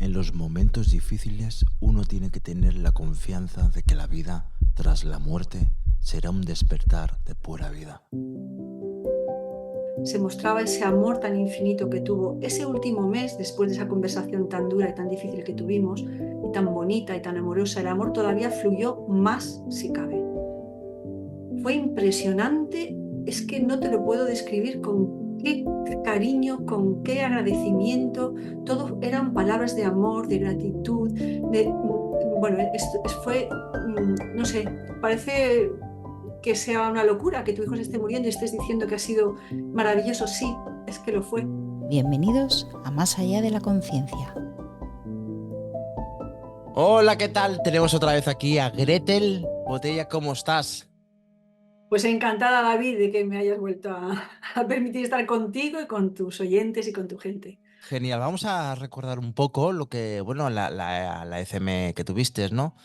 En los momentos difíciles uno tiene que tener la confianza de que la vida tras la muerte será un despertar de pura vida. Se mostraba ese amor tan infinito que tuvo ese último mes después de esa conversación tan dura y tan difícil que tuvimos, y tan bonita y tan amorosa. El amor todavía fluyó más, si cabe. Fue impresionante, es que no te lo puedo describir con qué cariño, con qué agradecimiento. Todo eran palabras de amor, de gratitud, bueno, fue, no sé, parece que sea una locura que tu hijo se esté muriendo y estés diciendo que ha sido maravilloso. Sí, es que lo fue. Bienvenidos a Más allá de la conciencia. Hola, ¿qué tal? Tenemos otra vez aquí a Gretel Botella, ¿cómo estás? Pues encantada, David, de que me hayas vuelto a permitir estar contigo y con tus oyentes y con tu gente. Genial, vamos a recordar un poco lo que, bueno, la ECM que tuviste, ¿no?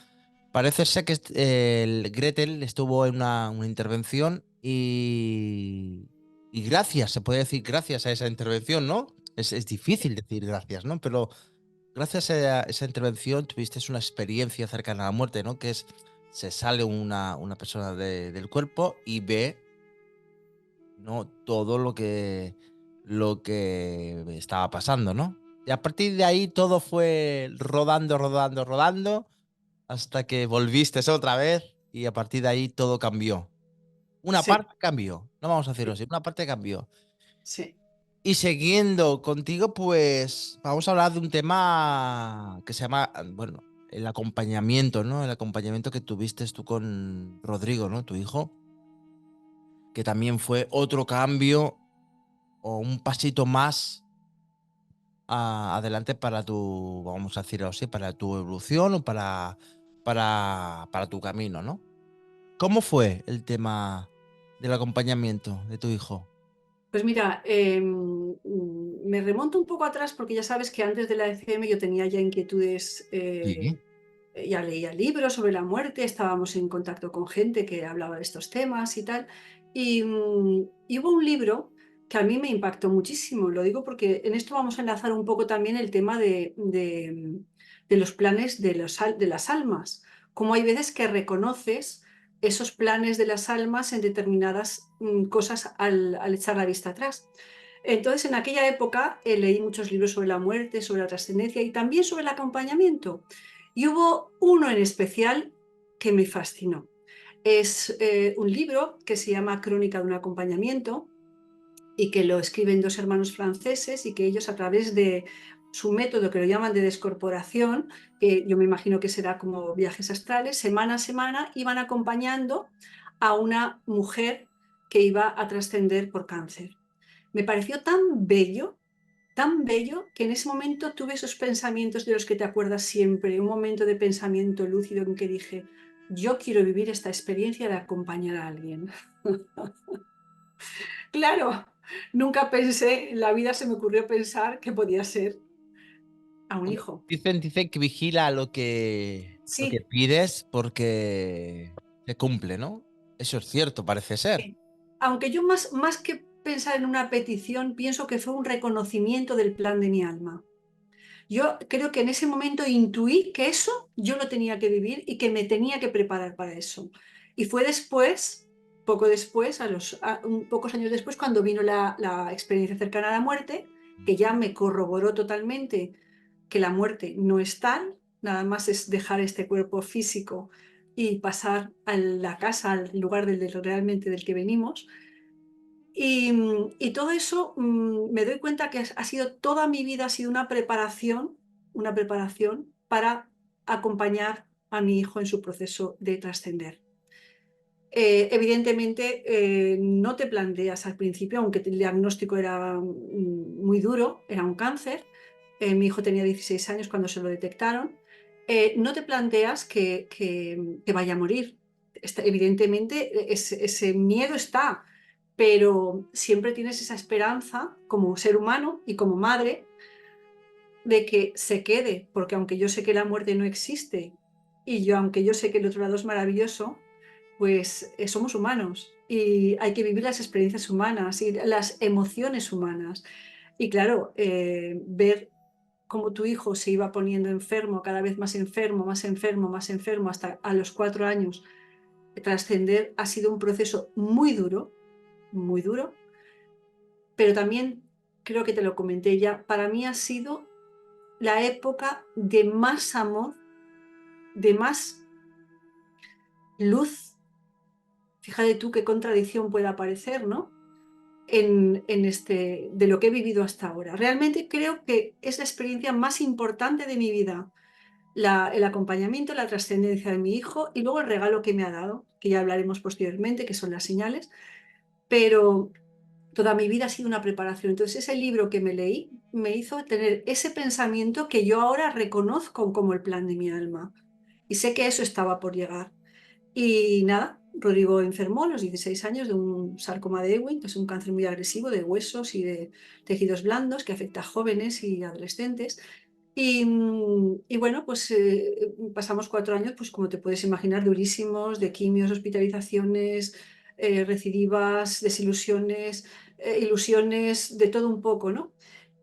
Parece ser que el Gretel estuvo en una intervención y gracias, se puede decir gracias a esa intervención, ¿no? Es difícil decir gracias, ¿no? Pero gracias a esa intervención tuviste una experiencia cercana a la muerte, ¿no? Que es, se sale una persona del cuerpo y ve, ¿no? Todo lo que estaba pasando, ¿no? Y a partir de ahí todo fue rodando, rodando, rodando hasta que volviste otra vez y a partir de ahí todo cambió. Una Sí, parte cambió, no vamos a decirlo sí, así, una parte cambió. sí. Y siguiendo contigo, pues vamos a hablar de un tema que se llama, bueno, el acompañamiento, ¿no? El acompañamiento que tuviste tú con Rodrigo, ¿no? Tu hijo, que también fue otro cambio o un pasito más adelante para tu, vamos a decirlo así, para tu evolución o para tu camino, ¿no? ¿Cómo fue el tema del acompañamiento de tu hijo? Pues mira, me remonto un poco atrás porque ya sabes que antes de la ECM yo tenía ya inquietudes, Sí. ya leía libros sobre la muerte, estábamos en contacto con gente que hablaba de estos temas y tal. Y hubo un libro que a mí me impactó muchísimo. Lo digo porque en esto vamos a enlazar un poco también el tema de los planes de las almas. Como hay veces que reconoces esos planes de las almas en determinadas cosas al echar la vista atrás. Entonces, en aquella época leí muchos libros sobre la muerte, sobre la trascendencia y también sobre el acompañamiento. Y hubo uno en especial que me fascinó. Es un libro que se llama Crónica de un acompañamiento y que lo escriben dos hermanos franceses y que ellos a través de su método que lo llaman de descorporación, que yo me imagino que será como viajes astrales, semana a semana iban acompañando a una mujer que iba a trascender por cáncer. Me pareció tan bello, que en ese momento tuve esos pensamientos de los que te acuerdas siempre, un momento de pensamiento lúcido en que dije, yo quiero vivir esta experiencia de acompañar a alguien. Claro, nunca pensé, en la vida se me ocurrió pensar que podía ser a un Hombre, hijo. dicen que vigila lo que Sí, pides porque se cumple, ¿no? Eso es cierto, parece ser. sí. Aunque yo más que pensar en una petición, pienso que fue un reconocimiento del plan de mi alma. Yo creo que en ese momento intuí que eso yo lo tenía que vivir y que me tenía que preparar para eso. Y fue después, poco después, pocos años después, cuando vino la experiencia cercana a la muerte, que ya me corroboró totalmente que la muerte no es tal, nada más es dejar este cuerpo físico y pasar a la casa, al lugar realmente del que venimos. Y todo eso, me doy cuenta que ha sido toda mi vida ha sido una preparación para acompañar a mi hijo en su proceso de trascender. Evidentemente, no te planteas al principio, aunque el diagnóstico era muy duro, era un cáncer. Mi hijo tenía 16 años cuando se lo detectaron. No te planteas que vaya a morir. Evidentemente, ese miedo está, pero siempre tienes esa esperanza como ser humano y como madre de que se quede, porque aunque yo sé que la muerte no existe y aunque yo sé que el otro lado es maravilloso, pues somos humanos y hay que vivir las experiencias humanas y las emociones humanas. Y claro, ver cómo tu hijo se iba poniendo enfermo, cada vez más enfermo, más enfermo, más enfermo, hasta a los 4 años trascender, ha sido un proceso muy duro, pero también creo que te lo comenté ya, para mí ha sido la época de más amor, de más luz. Fíjate tú qué contradicción pueda parecer, ¿no? De lo que he vivido hasta ahora. Realmente creo que es la experiencia más importante de mi vida, el acompañamiento, la trascendencia de mi hijo y luego el regalo que me ha dado, que ya hablaremos posteriormente, que son las señales, pero toda mi vida ha sido una preparación. Entonces ese libro que me leí me hizo tener ese pensamiento que yo ahora reconozco como el plan de mi alma y sé que eso estaba por llegar. Y nada, Rodrigo enfermó a los 16 años de un sarcoma de Ewing, que es un cáncer muy agresivo de huesos y de tejidos blandos que afecta a jóvenes y adolescentes. Y bueno, pues pasamos 4 años, pues como te puedes imaginar, durísimos, de quimios, hospitalizaciones, recidivas, desilusiones, ilusiones, de todo un poco, ¿no?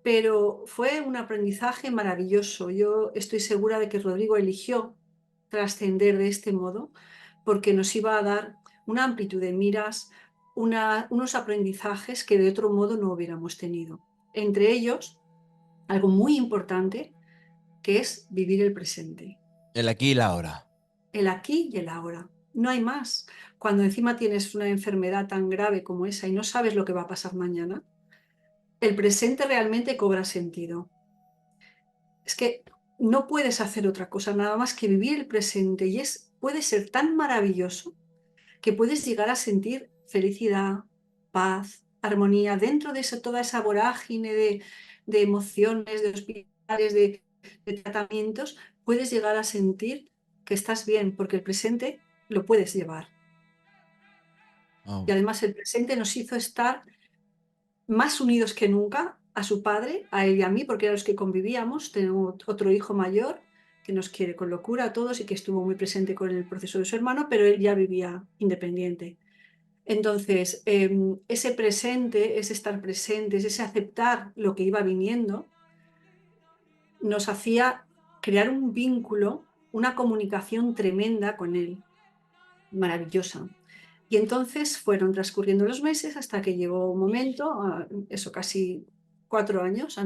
Pero fue un aprendizaje maravilloso. Yo estoy segura de que Rodrigo eligió trascender de este modo porque nos iba a dar una amplitud de miras, unos aprendizajes que de otro modo no hubiéramos tenido. Entre ellos, algo muy importante, que es vivir el presente, El aquí y la ahora. el aquí y el ahora. No hay más. Cuando encima tienes una enfermedad tan grave como esa y no sabes lo que va a pasar mañana, el presente realmente cobra sentido. Es que no puedes hacer otra cosa nada más que vivir el presente y puede ser tan maravilloso que puedes llegar a sentir felicidad, paz, armonía dentro de toda esa vorágine de emociones, de hospitales, de tratamientos, puedes llegar a sentir que estás bien, porque el presente lo puedes llevar. Y Wow. además el presente nos hizo estar más unidos que nunca a su padre, a él y a mí, porque eran los que convivíamos. Tenemos otro hijo mayor que nos quiere con locura a todos y que estuvo muy presente con el proceso de su hermano, pero él ya vivía independiente. Entonces, ese presente, ese estar presentes, ese aceptar lo que iba viniendo, nos hacía crear un vínculo, una comunicación tremenda con él, maravillosa. Y entonces fueron transcurriendo los meses hasta que llegó un momento, eso casi 4 años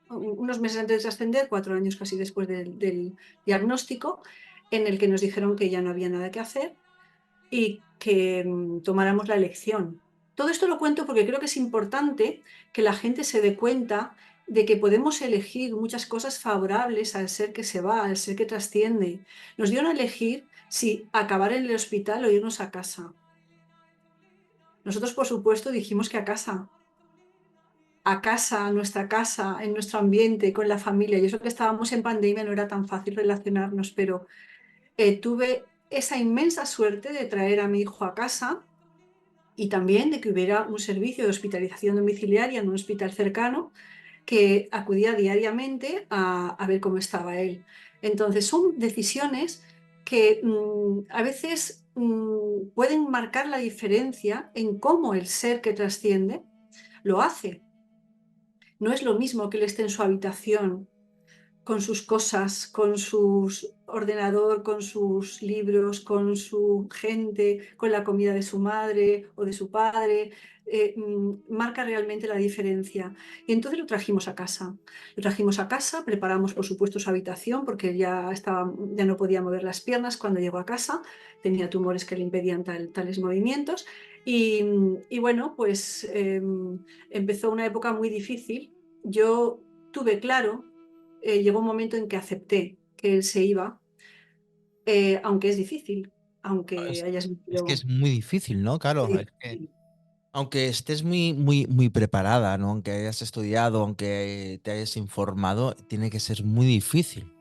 unos meses antes de ascender, 4 años casi después del diagnóstico, en el que nos dijeron que ya no había nada que hacer y que tomáramos la elección. Todo esto lo cuento porque creo que es importante que la gente se dé cuenta de que podemos elegir muchas cosas favorables al ser que se va, al ser que trasciende. Nos dieron a elegir si acabar en el hospital o irnos a casa. Nosotros, por supuesto, dijimos que a casa, a nuestra casa, en nuestro ambiente, con la familia. Y eso que estábamos en pandemia no era tan fácil relacionarnos, pero tuve esa inmensa suerte de traer a mi hijo a casa y también de que hubiera un servicio de hospitalización domiciliaria en un hospital cercano que acudía diariamente a ver cómo estaba él. Entonces son decisiones que a veces pueden marcar la diferencia en cómo el ser que trasciende lo hace. No es lo mismo que él esté en su habitación con sus cosas, con su ordenador, con sus libros, con su gente, con la comida de su madre o de su padre, marca realmente la diferencia. Y entonces lo trajimos a casa. Lo trajimos a casa, preparamos por supuesto su habitación porque ya no podía mover las piernas cuando llegó a casa, tenía tumores que le impedían tales movimientos. Y bueno, pues empezó una época muy difícil. Yo tuve claro, llegó un momento en que acepté que él se iba, aunque es difícil, aunque Es, hayas es que vivido es muy difícil, ¿no? Claro, muy es que difícil. aunque estés muy preparada, ¿no? Aunque hayas estudiado, aunque te hayas informado, tiene que ser muy difícil, ¿no?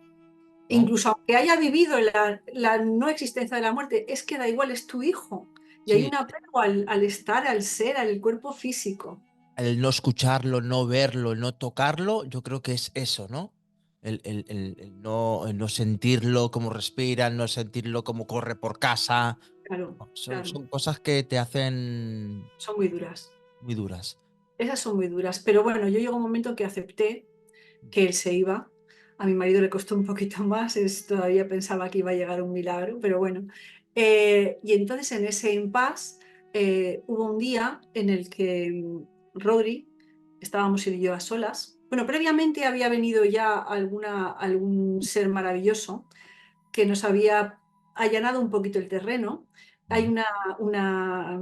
Incluso aunque haya vivido la no existencia de la muerte, es que da igual, es tu hijo. Y hay Sí, un apego al estar, al ser, al cuerpo físico. el no escucharlo, no verlo, el no tocarlo, yo creo que es eso, ¿no? El no sentirlo como respira, el no sentirlo como corre por casa. Claro, No, son, claro, son cosas que te hacen son muy duras. muy duras. Esas son muy duras. Pero bueno, yo llegó un momento en que acepté. que él se iba. A mi marido le costó un poquito más, todavía pensaba que iba a llegar un milagro, pero bueno. Y entonces en ese impasse hubo un día en el que Rodri, estábamos él y yo a solas. Bueno, previamente había venido ya algún ser maravilloso que nos había allanado un poquito el terreno. Hay una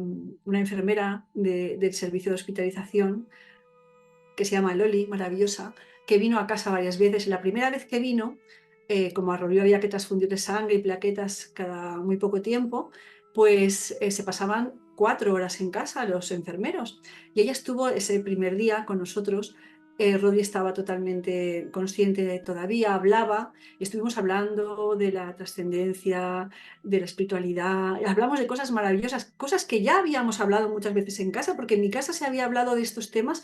enfermera del servicio de hospitalización que se llama Loli, maravillosa, que vino a casa varias veces. La primera vez que vino, como a Rocío había que transfundir de sangre y plaquetas cada muy poco tiempo, pues se pasaban 4 horas en casa los enfermeros. Y ella estuvo ese primer día con nosotros. Rodri estaba totalmente consciente todavía, hablaba, y estuvimos hablando de la trascendencia, de la espiritualidad, hablamos de cosas maravillosas, cosas que ya habíamos hablado muchas veces en casa, porque en mi casa se había hablado de estos temas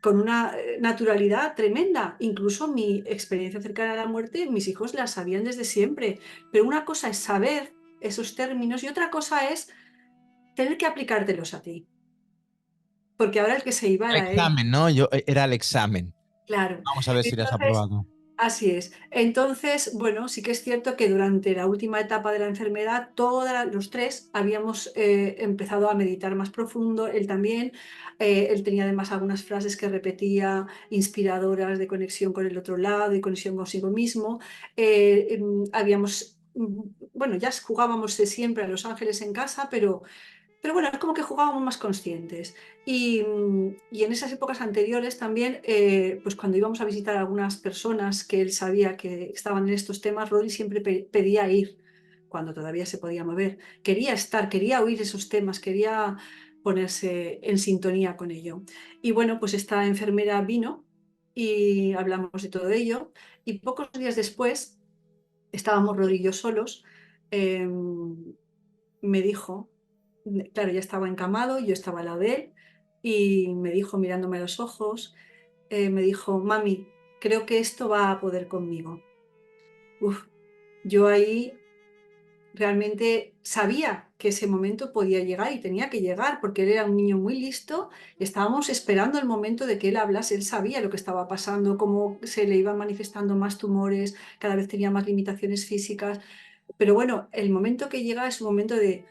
con una naturalidad tremenda. Incluso mi experiencia cercana a la muerte, mis hijos la sabían desde siempre. Pero una cosa es saber esos términos y otra cosa es tener que aplicártelos a ti. Porque ahora el que se iba El era él. examen, ¿no? Era el examen. Claro. Vamos a ver si lo has Entonces, aprobado. así es. Entonces, bueno, sí que es cierto que durante la última etapa de la enfermedad, los tres habíamos empezado a meditar más profundo, él también. Él tenía además algunas frases que repetía, inspiradoras de conexión con el otro lado, de conexión consigo mismo. Bueno, ya jugábamos de siempre a Los Ángeles en casa, pero bueno, es como que jugábamos más conscientes. Y en esas épocas anteriores también, pues cuando íbamos a visitar a algunas personas que él sabía que estaban en estos temas, Rodri siempre pedía ir, cuando todavía se podía mover. Quería estar, quería oír esos temas, quería ponerse en sintonía con ello. Y bueno, pues esta enfermera vino y hablamos de todo ello. Y pocos días después, estábamos Rodri y yo solos. Me dijo, claro, ya estaba encamado, yo estaba al lado de él, y me dijo, mirándome a los ojos, me dijo, mami, creo que esto va a poder conmigo. Uf, yo ahí realmente sabía que ese momento podía llegar y tenía que llegar, porque él era un niño muy listo, y estábamos esperando el momento de que él hablase. Él sabía lo que estaba pasando, cómo se le iban manifestando más tumores, cada vez tenía más limitaciones físicas, pero bueno, el momento que llega es un momento de: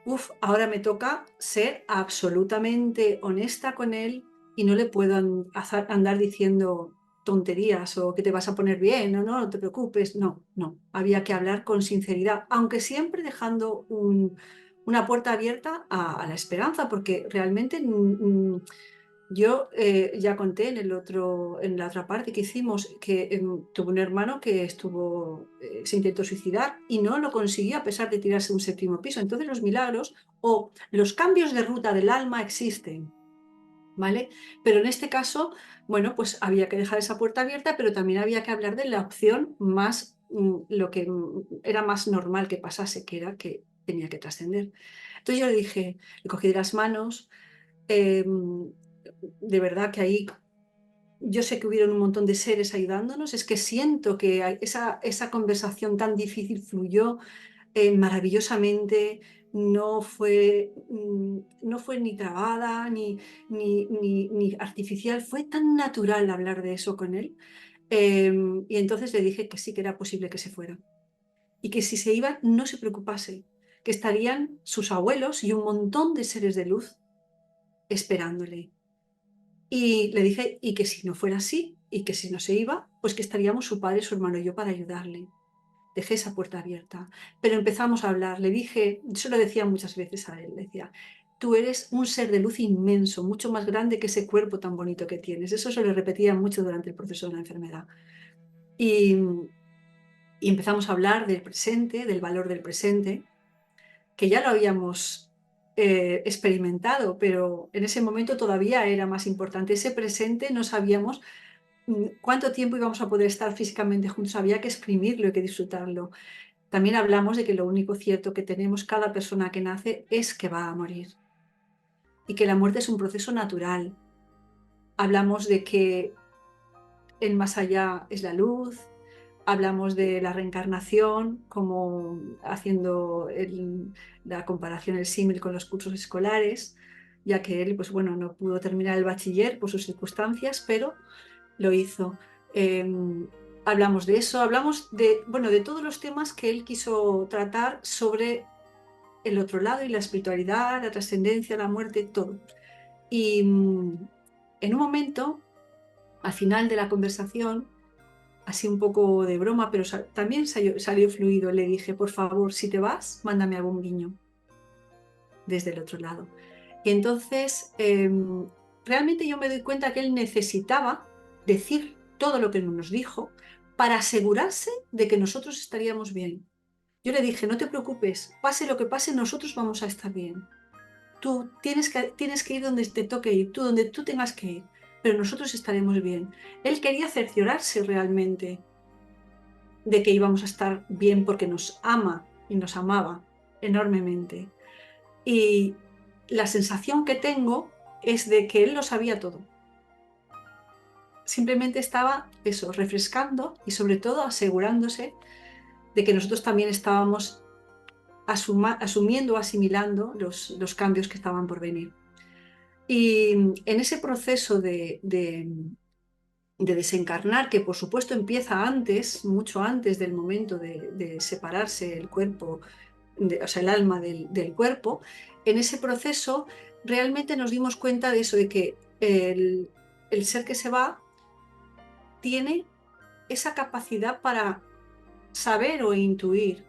uf, ahora me toca ser absolutamente honesta con él y no le puedo andar diciendo tonterías o que te vas a poner bien o no, no te preocupes. No, no, había que hablar con sinceridad, aunque siempre dejando una puerta abierta a la esperanza, porque realmente yo ya conté en la otra parte que hicimos que tuve un hermano que se intentó suicidar y no lo consiguió a pesar de tirarse un 7.º piso. Entonces los milagros o los cambios de ruta del alma existen, ¿vale? Pero en este caso, bueno, pues había que dejar esa puerta abierta, pero también había que hablar de la opción más, lo que era más normal que pasase, que era que tenía que trascender. Entonces yo le dije, le cogí de las manos. De verdad que ahí yo sé que hubieron un montón de seres ayudándonos, es que siento que esa conversación tan difícil fluyó maravillosamente, no fue ni trabada ni artificial, fue tan natural hablar de eso con él. Y entonces le dije que sí, que era posible que se fuera y que si se iba no se preocupase, que estarían sus abuelos y un montón de seres de luz esperándole. Y le dije, y que si no fuera así, y que si no se iba, pues que estaríamos su padre, su hermano y yo para ayudarle. Dejé esa puerta abierta, pero empezamos a hablar. Le dije, yo lo decía muchas veces a él, le decía, tú eres un ser de luz inmenso, mucho más grande que ese cuerpo tan bonito que tienes. Eso se lo repetía mucho durante el proceso de la enfermedad. Y, y empezamos a hablar del presente, del valor del presente, que ya lo habíamos experimentado, pero en ese momento todavía era más importante. Ese presente no sabíamos cuánto tiempo íbamos a poder estar físicamente juntos, había que exprimirlo y que disfrutarlo. También hablamos de que lo único cierto que tenemos cada persona que nace es que va a morir y que la muerte es un proceso natural. Hablamos de que el más allá es la luz, hablamos de la reencarnación, como haciendo la comparación, el símil con los cursos escolares, ya que él, pues bueno, no pudo terminar el bachiller por sus circunstancias, pero lo hizo. Hablamos de eso, hablamos de, bueno, de todos los temas que él quiso tratar sobre el otro lado y la espiritualidad, la trascendencia, la muerte, todo. Y en un momento, al final de la conversación, así un poco de broma, pero también salió fluido, le dije, por favor, si te vas, mándame algún guiño desde el otro lado. Y entonces, realmente yo me doy cuenta que él necesitaba decir todo lo que nos dijo para asegurarse de que nosotros estaríamos bien. Yo le dije, no te preocupes, pase lo que pase, nosotros vamos a estar bien. Tú tienes que ir donde te toque ir, tú donde tú tengas que ir, pero nosotros estaremos bien. Él quería cerciorarse realmente de que íbamos a estar bien porque nos ama y nos amaba enormemente. Y la sensación que tengo es de que él lo sabía todo. Simplemente estaba eso, refrescando y sobre todo asegurándose de que nosotros también estábamos asumiendo, asimilando los cambios que estaban por venir. Y en ese proceso de desencarnar, que por supuesto empieza antes, mucho antes del momento de separarse el cuerpo, o sea, el alma del cuerpo, en ese proceso realmente nos dimos cuenta de eso, de que el ser que se va tiene esa capacidad para saber o intuir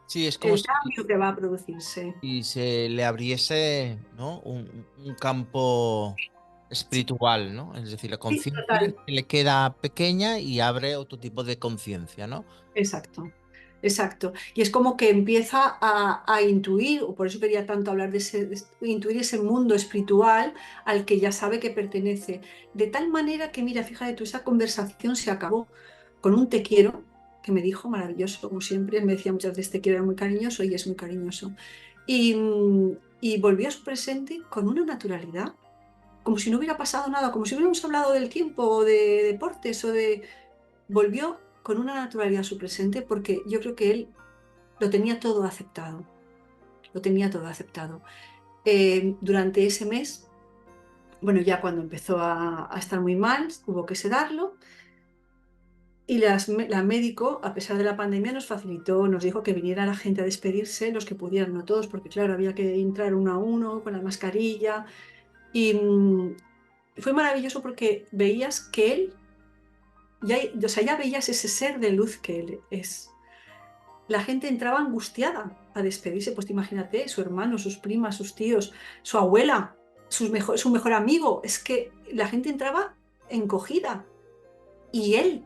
Sí, es como el cambio que va a producirse. si se le abriese, ¿no? Un campo Sí, espiritual, ¿no? Es decir, la sí, conciencia total. se le queda pequeña y abre otro tipo de conciencia, ¿no? Exacto, exacto. Y es como que empieza a intuir, o por eso quería tanto hablar intuir ese mundo espiritual al que ya sabe que pertenece. De tal manera que, mira, fíjate tú, esa conversación se acabó con un te quiero, que me dijo maravilloso, como siempre. Él me decía muchas veces te quiero, era muy cariñoso y es muy cariñoso. Y volvió a su presente con una naturalidad, como si no hubiera pasado nada, como si hubiéramos hablado del tiempo o de deportes o de volvió con una naturalidad a su presente porque yo creo que él lo tenía todo aceptado, lo tenía todo aceptado. Durante ese mes, bueno, ya cuando empezó a estar muy mal, hubo que sedarlo y la médico, a pesar de la pandemia, nos facilitó, nos dijo que viniera la gente a despedirse, los que pudieran, no todos, porque claro, había que entrar uno a uno con la mascarilla y fue maravilloso porque veías que él, ya, o sea, ya veías ese ser de luz que él es. La gente entraba angustiada a despedirse, pues imagínate, su hermano, sus primas, sus tíos, su abuela, su mejor amigo. Es que la gente entraba encogida y él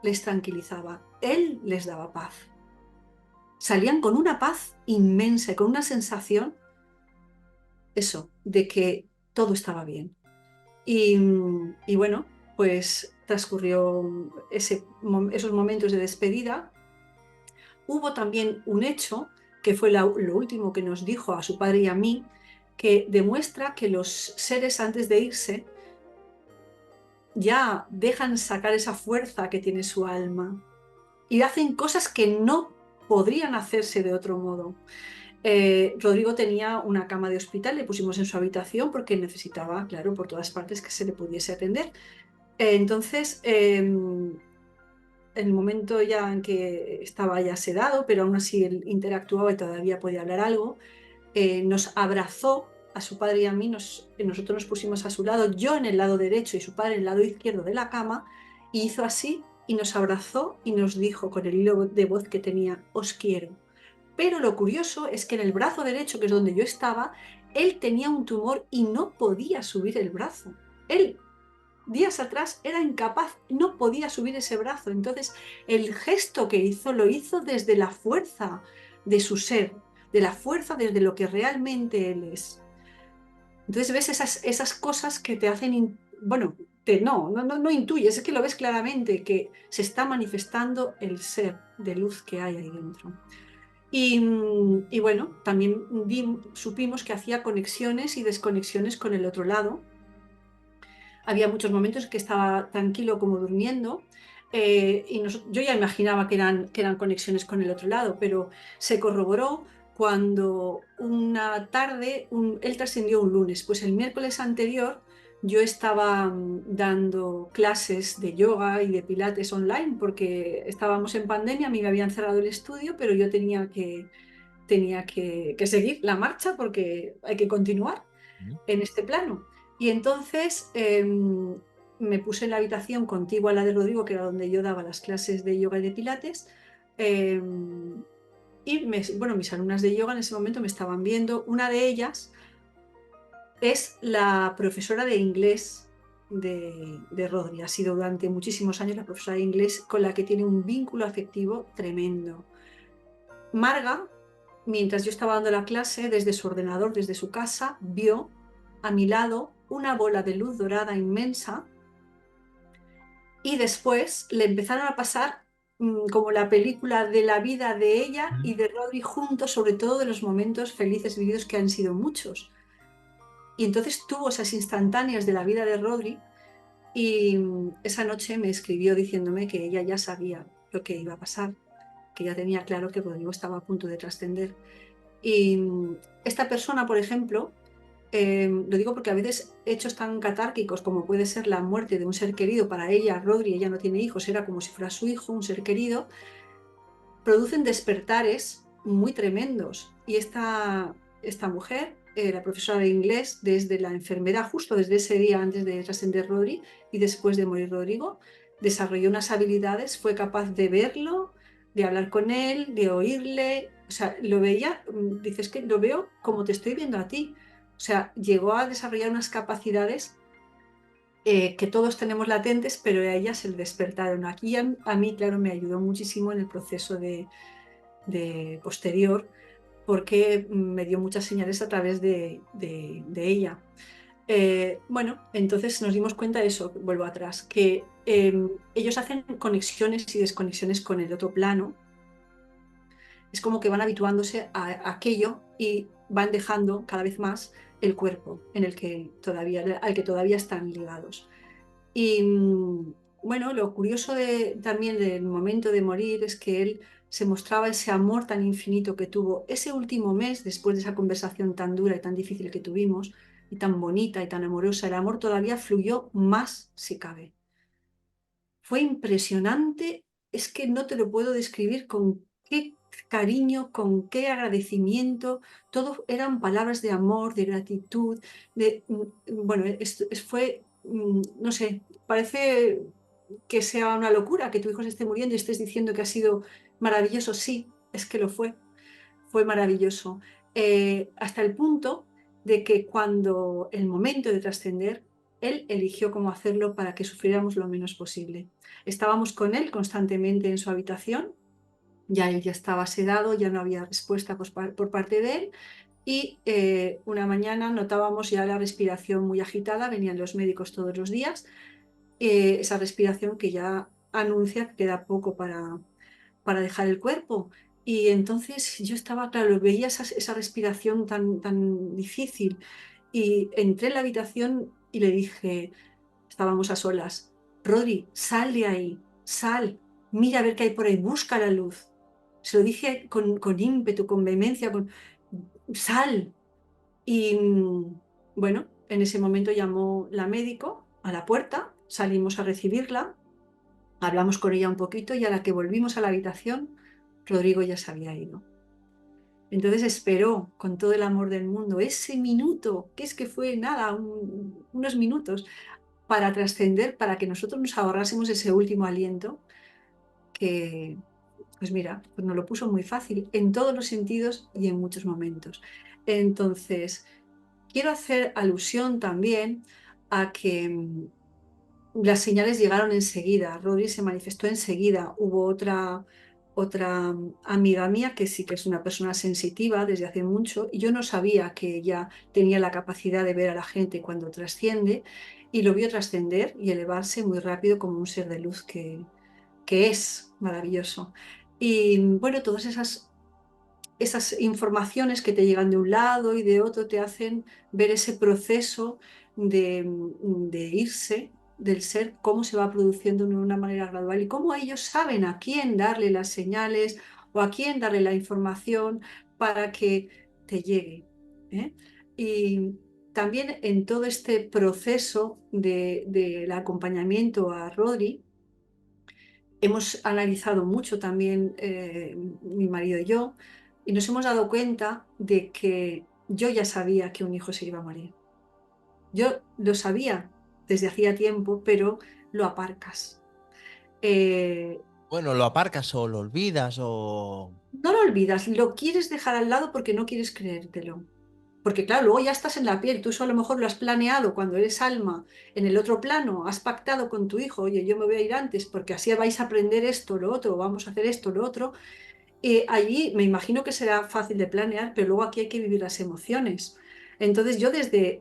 les tranquilizaba, él les daba paz. Salían con una paz inmensa, con una sensación, eso, de que todo estaba bien. Y bueno, pues transcurrió esos momentos de despedida. Hubo también un hecho, que fue lo último que nos dijo a su padre y a mí, que demuestra que los seres antes de irse ya dejan sacar esa fuerza que tiene su alma y hacen cosas que no podrían hacerse de otro modo. Rodrigo tenía una cama de hospital, le pusimos en su habitación porque necesitaba, claro, por todas partes que se le pudiese atender. Entonces, el momento ya en que estaba ya sedado, pero aún así él interactuaba y todavía podía hablar algo, nos abrazó a su padre y a mí, nosotros nos pusimos a su lado, yo en el lado derecho y su padre en el lado izquierdo de la cama, y hizo así y nos abrazó y nos dijo con el hilo de voz que tenía, os quiero. Pero lo curioso es que en el brazo derecho, que es donde yo estaba, él tenía un tumor y no podía subir el brazo. Él días atrás era incapaz, no podía subir ese brazo. Entonces, el gesto que hizo lo hizo desde la fuerza de su ser, de la fuerza desde lo que realmente él es. Entonces, ves esas cosas que te hacen, bueno, no intuyes, es que lo ves claramente, que se está manifestando el ser de luz que hay ahí dentro. Y bueno, también supimos que hacía conexiones y desconexiones con el otro lado. Había muchos momentos que estaba tranquilo como durmiendo y yo ya imaginaba que eran conexiones con el otro lado, pero se corroboró cuando una tarde él trascendió un lunes, pues el miércoles anterior yo estaba dando clases de yoga y de pilates online porque estábamos en pandemia, a mí me habían cerrado el estudio, pero yo tenía que seguir la marcha porque hay que continuar Ujú. en este plano. Y entonces me puse en la habitación contigua a la de Rodrigo, que era donde yo daba las clases de yoga y de pilates. Bueno, mis alumnas de yoga en ese momento me estaban viendo. Una de ellas es la profesora de inglés de Rodri. Ha sido durante muchísimos años la profesora de inglés con la que tiene un vínculo afectivo tremendo. Marga, mientras yo estaba dando la clase, desde su ordenador, desde su casa, vio a mi lado una bola de luz dorada inmensa y después le empezaron a pasar como la película de la vida de ella y de Rodri juntos, sobre todo de los momentos felices vividos que han sido muchos. Y entonces tuvo esas instantáneas de la vida de Rodri y esa noche me escribió diciéndome que ella ya sabía lo que iba a pasar, que ya tenía claro que Rodrigo estaba a punto de trascender. Y esta persona, por ejemplo, lo digo porque a veces hechos tan catárquicos como puede ser la muerte de un ser querido, para ella, Rodri, ella no tiene hijos, era como si fuera su hijo, un ser querido, producen despertares muy tremendos. Y esta mujer, la profesora de inglés, desde la enfermedad, justo desde ese día antes de trascender Rodri y después de morir Rodrigo, desarrolló unas habilidades, fue capaz de verlo, de hablar con él, de oírle, o sea, lo veía, dices que lo veo como te estoy viendo a ti. O sea, llegó a desarrollar unas capacidades que todos tenemos latentes, pero a ella se le despertaron. Aquí a mí, claro, me ayudó muchísimo en el proceso de posterior, porque me dio muchas señales a través de ella. Bueno, entonces nos dimos cuenta de eso, vuelvo atrás, que ellos hacen conexiones y desconexiones con el otro plano. Es como que van habituándose a aquello y van dejando cada vez más el cuerpo al que todavía están ligados. Y bueno, lo curioso también del momento de morir es que él se mostraba ese amor tan infinito que tuvo ese último mes después de esa conversación tan dura y tan difícil que tuvimos, y tan bonita y tan amorosa. El amor todavía fluyó más, si cabe. Fue impresionante, es que no te lo puedo describir con qué cariño, con qué agradecimiento. Todo eran palabras de amor, de gratitud, bueno, fue, no sé, parece que sea una locura que tu hijo se esté muriendo y estés diciendo que ha sido maravilloso. Sí, es que lo fue maravilloso. Hasta el punto de que cuando el momento de trascender, él eligió cómo hacerlo para que sufriéramos lo menos posible. Estábamos con él constantemente en su habitación, ya él ya estaba sedado, ya no había respuesta por parte de él, y una mañana notábamos ya la respiración muy agitada, venían los médicos todos los días, esa respiración que ya anuncia que queda poco para dejar el cuerpo. Y entonces yo estaba, claro, veía esa respiración tan difícil y entré en la habitación y le dije, estábamos a solas, Rodri, sal de ahí, sal, mira a ver qué hay por ahí, busca la luz. Se lo dije con ímpetu, con vehemencia, sal. Y bueno, en ese momento llamó la médico a la puerta, salimos a recibirla. Hablamos con ella un poquito y a la que volvimos a la habitación, Rodrigo ya se había ido. Entonces esperó con todo el amor del mundo ese minuto, que es que fue nada, unos minutos, para trascender, para que nosotros nos ahorrásemos ese último aliento, que, pues mira, pues nos lo puso muy fácil en todos los sentidos y en muchos momentos. Entonces, quiero hacer alusión también a que las señales llegaron enseguida, Rodri se manifestó enseguida. Hubo otra amiga mía que sí que es una persona sensitiva desde hace mucho y yo no sabía que ella tenía la capacidad de ver a la gente cuando trasciende y lo vio trascender y elevarse muy rápido como un ser de luz que es maravilloso. Y bueno, todas esas informaciones que te llegan de un lado y de otro te hacen ver ese proceso de irse del ser, cómo se va produciendo de una manera gradual y cómo ellos saben a quién darle las señales o a quién darle la información para que te llegue, ¿eh? Y también en todo este proceso del acompañamiento a Rodri, hemos analizado mucho también mi marido y yo, y nos hemos dado cuenta de que yo ya sabía que un hijo se iba a morir. Yo lo sabía desde hacía tiempo, pero lo aparcas. Eh, Bueno, lo aparcas o lo olvidas o... no lo olvidas, lo quieres dejar al lado porque no quieres creértelo. Porque claro, luego ya estás en la piel, tú eso a lo mejor lo has planeado cuando eres alma en el otro plano, has pactado con tu hijo, oye, yo me voy a ir antes porque así vais a aprender esto, lo otro, vamos a hacer esto, lo otro. Allí me imagino que será fácil de planear, pero luego aquí hay que vivir las emociones. Entonces yo desde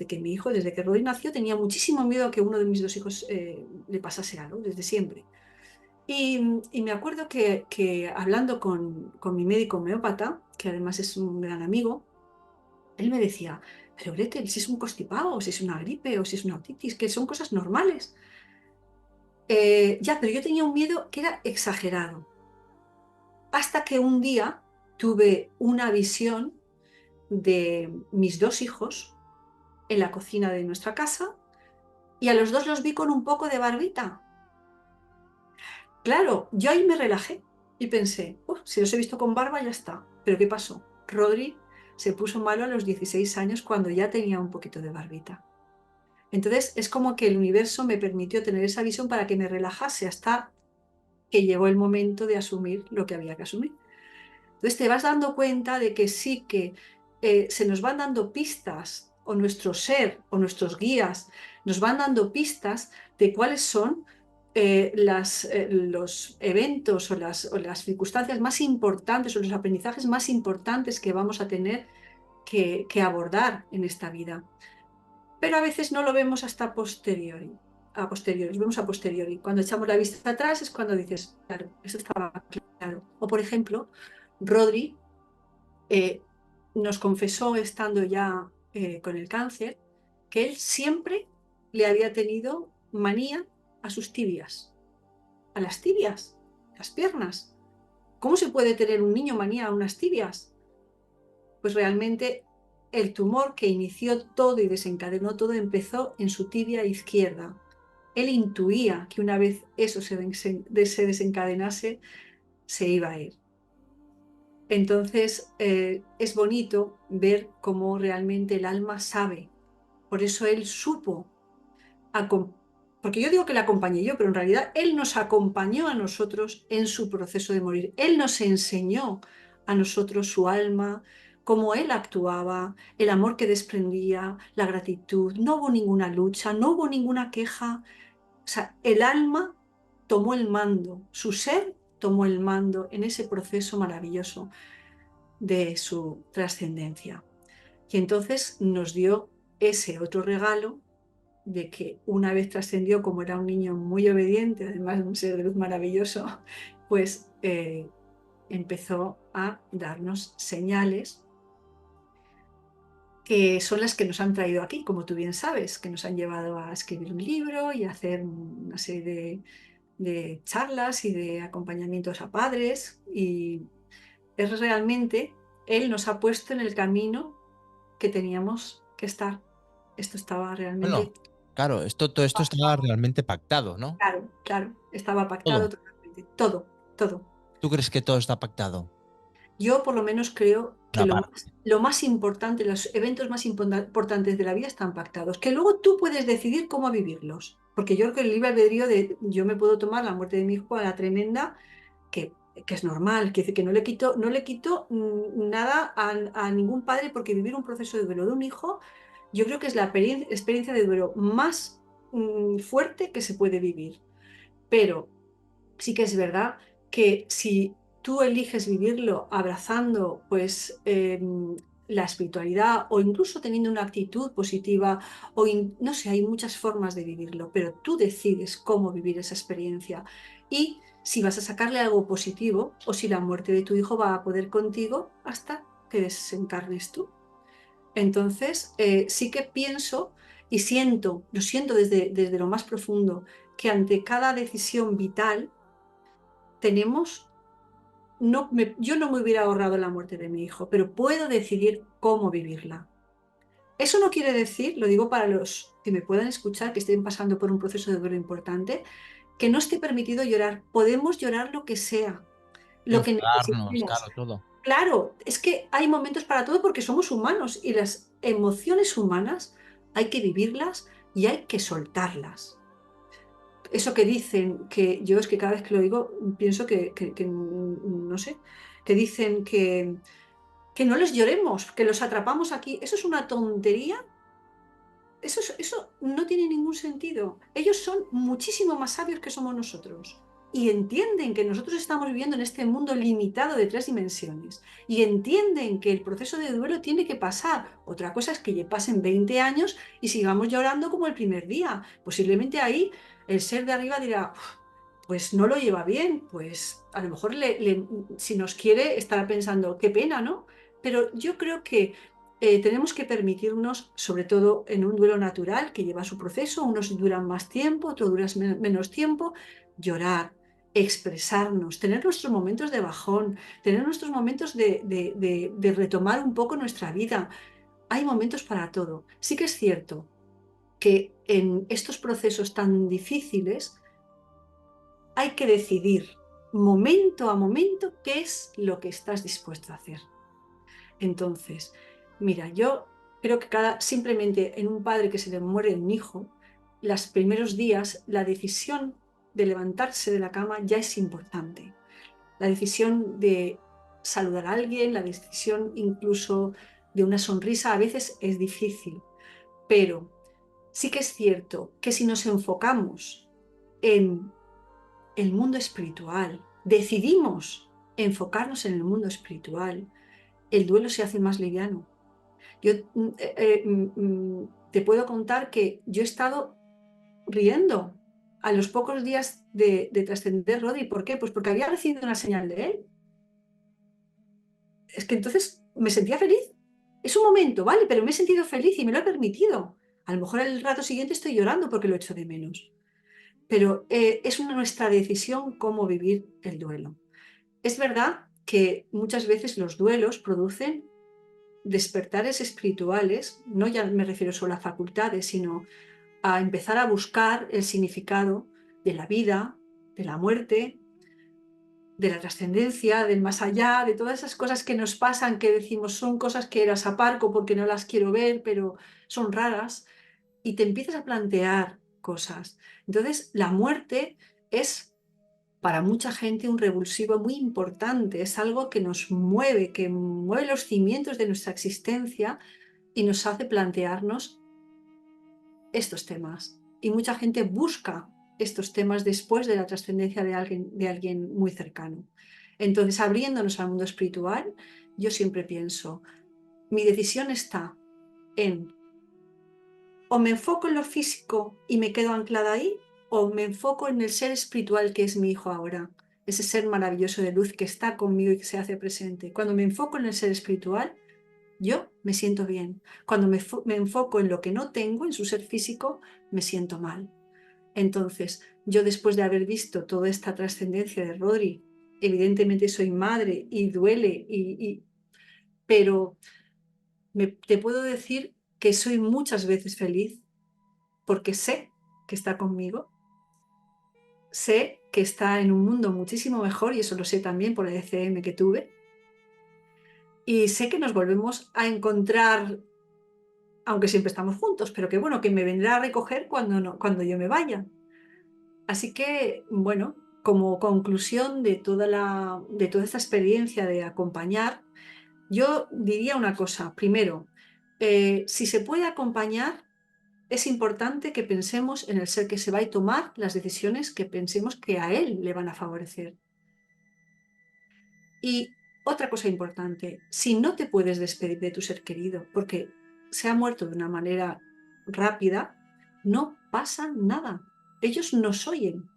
que mi hijo, desde que Rodri nació, tenía muchísimo miedo a que uno de mis dos hijos le pasase algo, desde siempre. Y me acuerdo que hablando con mi médico homeópata, que además es un gran amigo, él me decía, pero Gretel, si es un constipado, o si es una gripe, o si es una otitis, que son cosas normales. Ya, pero yo tenía un miedo que era exagerado. Hasta que un día tuve una visión de mis dos hijos en la cocina de nuestra casa y a los dos los vi con un poco de barbita. Claro, yo ahí me relajé y pensé, si los he visto con barba ya está. Pero ¿qué pasó? Rodri se puso malo a los 16 años cuando ya tenía un poquito de barbita. Entonces es como que el universo me permitió tener esa visión para que me relajase hasta que llegó el momento de asumir lo que había que asumir. Entonces te vas dando cuenta de que sí que se nos van dando pistas, o nuestro ser, o nuestros guías, nos van dando pistas de cuáles son los eventos o las circunstancias más importantes o los aprendizajes más importantes que vamos a tener que abordar en esta vida. Pero a veces no lo vemos hasta posteriori. A posteriori, vemos a posteriori. Cuando echamos la vista atrás es cuando dices, claro, eso estaba claro. O por ejemplo, Rodri eh, nos confesó, estando ya con el cáncer, que él siempre le había tenido manía a sus tibias, a las tibias, las piernas. ¿Cómo se puede tener un niño manía a unas tibias? Pues realmente el tumor que inició todo y desencadenó todo empezó en su tibia izquierda. Él intuía que una vez eso se desencadenase, se iba a ir. Entonces es bonito ver cómo realmente el alma sabe. Por eso él supo, porque yo digo que le acompañé yo, pero en realidad él nos acompañó a nosotros en su proceso de morir. Él nos enseñó a nosotros su alma, cómo él actuaba, el amor que desprendía, la gratitud. No hubo ninguna lucha, no hubo ninguna queja. O sea, el alma tomó el mando, su ser tomó el mando en ese proceso maravilloso de su trascendencia. Y entonces nos dio ese otro regalo de que una vez trascendió, como era un niño muy obediente, además un ser de luz maravilloso, pues empezó a darnos señales que son las que nos han traído aquí, como tú bien sabes, que nos han llevado a escribir un libro y a hacer una serie de charlas y de acompañamientos a padres. Y es realmente, Él nos ha puesto en el camino que teníamos que estar. Esto estaba realmente Bueno, claro, todo esto estaba realmente pactado, ¿no? claro, claro, estaba pactado Todo. totalmente, todo, todo. ¿Tú crees que todo está pactado? Yo por lo menos creo que Una lo parte. más, lo más importante, los eventos más importantes de la vida están pactados, que luego tú puedes decidir cómo vivirlos. Porque yo creo que el libre albedrío de yo me puedo tomar la muerte de mi hijo a la tremenda, que es normal, que dice que no le quito nada a ningún padre, porque vivir un proceso de duelo de un hijo, yo creo que es la experiencia de duelo más fuerte que se puede vivir. Pero sí que es verdad que si tú eliges vivirlo abrazando pues la espiritualidad o incluso teniendo una actitud positiva no sé, hay muchas formas de vivirlo, pero tú decides cómo vivir esa experiencia y si vas a sacarle algo positivo o si la muerte de tu hijo va a poder contigo hasta que desencarnes tú. Entonces, sí que pienso y siento, lo siento desde lo más profundo, que ante cada decisión vital tenemos, yo no me hubiera ahorrado la muerte de mi hijo, pero puedo decidir cómo vivirla. Eso no quiere decir, lo digo para los que me puedan escuchar, que estén pasando por un proceso de duelo importante, que no esté permitido llorar. Podemos llorar lo que sea, lo que Enfadarnos, necesitemos. claro, todo. Claro, es que hay momentos para todo porque somos humanos y las emociones humanas hay que vivirlas y hay que soltarlas. Eso que dicen, que yo es que cada vez que lo digo pienso que no sé, que dicen que no les lloremos, que los atrapamos aquí, eso es una tontería. Eso no tiene ningún sentido. Ellos son muchísimo más sabios que somos nosotros y entienden que nosotros estamos viviendo en este mundo limitado de 3 dimensiones y entienden que el proceso de duelo tiene que pasar. Otra cosa es que ya pasen 20 años y sigamos llorando como el primer día. Posiblemente ahí el ser de arriba dirá, "Uf, pues no lo lleva bien, pues a lo mejor si nos quiere estará pensando, qué pena, ¿no?". Pero yo creo que tenemos que permitirnos, sobre todo en un duelo natural que lleva su proceso, unos duran más tiempo, otros duran menos tiempo, llorar, expresarnos, tener nuestros momentos de bajón, tener nuestros momentos de retomar un poco nuestra vida. Hay momentos para todo. Sí que es cierto que en estos procesos tan difíciles hay que decidir momento a momento qué es lo que estás dispuesto a hacer. Entonces, mira, yo creo que simplemente en un padre que se le muere un hijo, los primeros días, la decisión de levantarse de la cama ya es importante. La decisión de saludar a alguien, la decisión incluso de una sonrisa a veces es difícil, pero sí que es cierto que si nos enfocamos en el mundo espiritual, decidimos enfocarnos en el mundo espiritual, el duelo se hace más liviano. Yo te puedo contar que yo he estado riendo a los pocos días de trascender Rodri. ¿Por qué? Pues porque había recibido una señal de él. Es que entonces me sentía feliz. Es un momento, ¿vale? Pero me he sentido feliz y me lo he permitido. A lo mejor el rato siguiente estoy llorando porque lo echo de menos. Pero es nuestra decisión cómo vivir el duelo. Es verdad que muchas veces los duelos producen despertares espirituales, no ya me refiero solo a facultades, sino a empezar a buscar el significado de la vida, de la muerte, de la trascendencia, del más allá, de todas esas cosas que nos pasan, que decimos son cosas que las aparco porque no las quiero ver, pero son raras, y te empiezas a plantear cosas. Entonces, la muerte es para mucha gente un revulsivo muy importante, es algo que nos mueve, que mueve los cimientos de nuestra existencia y nos hace plantearnos estos temas. Y mucha gente busca estos temas después de la trascendencia de alguien muy cercano. Entonces, abriéndonos al mundo espiritual, yo siempre pienso, mi decisión está en o me enfoco en lo físico y me quedo anclada ahí, o me enfoco en el ser espiritual que es mi hijo ahora, ese ser maravilloso de luz que está conmigo y que se hace presente. Cuando me enfoco en el ser espiritual, yo me siento bien. Cuando me enfoco en lo que no tengo, en su ser físico, me siento mal. Entonces, yo después de haber visto toda esta trascendencia de Rodri, evidentemente soy madre y duele, pero te puedo decir que soy muchas veces feliz porque sé que está conmigo, sé que está en un mundo muchísimo mejor y eso lo sé también por el ECM que tuve, y sé que nos volvemos a encontrar, aunque siempre estamos juntos, pero que bueno, que me vendrá a recoger cuando, cuando yo me vaya. Así que, bueno, como conclusión de toda esta experiencia de acompañar, yo diría una cosa. Primero, si se puede acompañar, es importante que pensemos en el ser que se va y tomar las decisiones que pensemos que a él le van a favorecer. Y otra cosa importante, si no te puedes despedir de tu ser querido porque se ha muerto de una manera rápida, no pasa nada. Ellos nos oyen.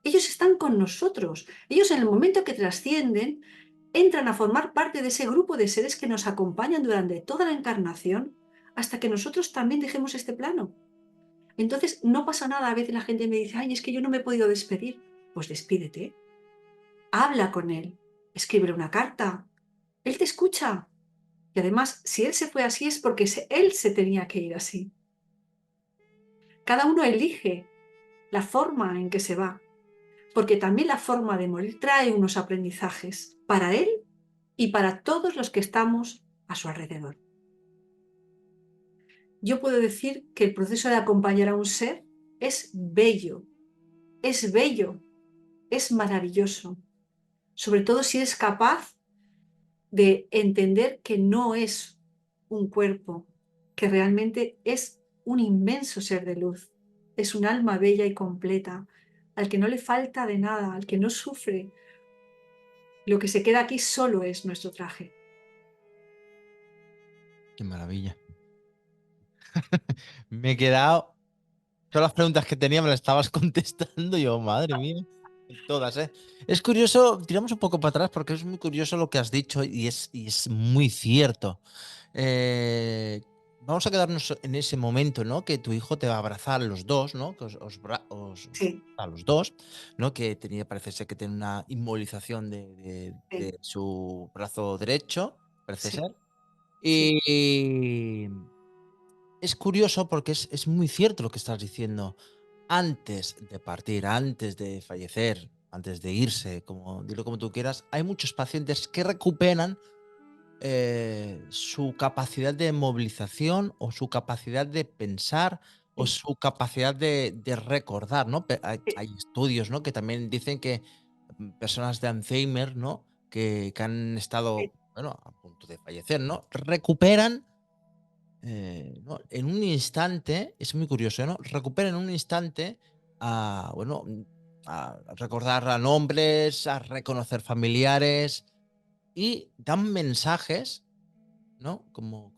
Ellos están con nosotros. Ellos en el momento que trascienden, entran a formar parte de ese grupo de seres que nos acompañan durante toda la encarnación hasta que nosotros también dejemos este plano. Entonces, no pasa nada. A veces la gente me dice, ay, es que yo no me he podido despedir. Pues despídete, habla con él, escríbele una carta. Él te escucha Y además, si él se fue así es porque él se tenía que ir así. Cada uno elige la forma en que se va, porque también la forma de morir trae unos aprendizajes para él y para todos los que estamos a su alrededor. Yo puedo decir que el proceso de acompañar a un ser es bello, es bello, es maravilloso, sobre todo si eres capaz de entender que no es un cuerpo, que realmente es un inmenso ser de luz, es un alma bella y completa, al que no le falta de nada, al que no sufre. Lo que se queda aquí solo es nuestro traje. Qué maravilla. Me he quedado. Todas las preguntas que tenía me las estabas contestando. Yo, madre mía. Todas, ¿eh? Es curioso, tiramos un poco para atrás porque es muy curioso lo que has dicho y es muy cierto. Vamos a quedarnos en ese momento, ¿no? Que tu hijo te va a abrazar los dos, ¿no? Que Sí, a los dos, ¿no? Que tenía, parece ser que tiene una inmovilización sí, de su brazo derecho, parece sí, ser. sí. Y es curioso porque es muy cierto lo que estás diciendo. Antes de partir, antes de fallecer, antes de irse, como, dilo como tú quieras, hay muchos pacientes que recuperan su capacidad de movilización o su capacidad de pensar o Sí, su capacidad de recordar, ¿no? sí, Hay estudios, ¿no? Que también dicen que personas de Alzheimer, ¿no? Que han sí. estado, bueno, a punto de fallecer, ¿no? Recuperan, ¿no? En un instante, es muy curioso, ¿no? Recuperan en un instante bueno, a recordar a nombres, a reconocer familiares y dan mensajes, ¿no? Como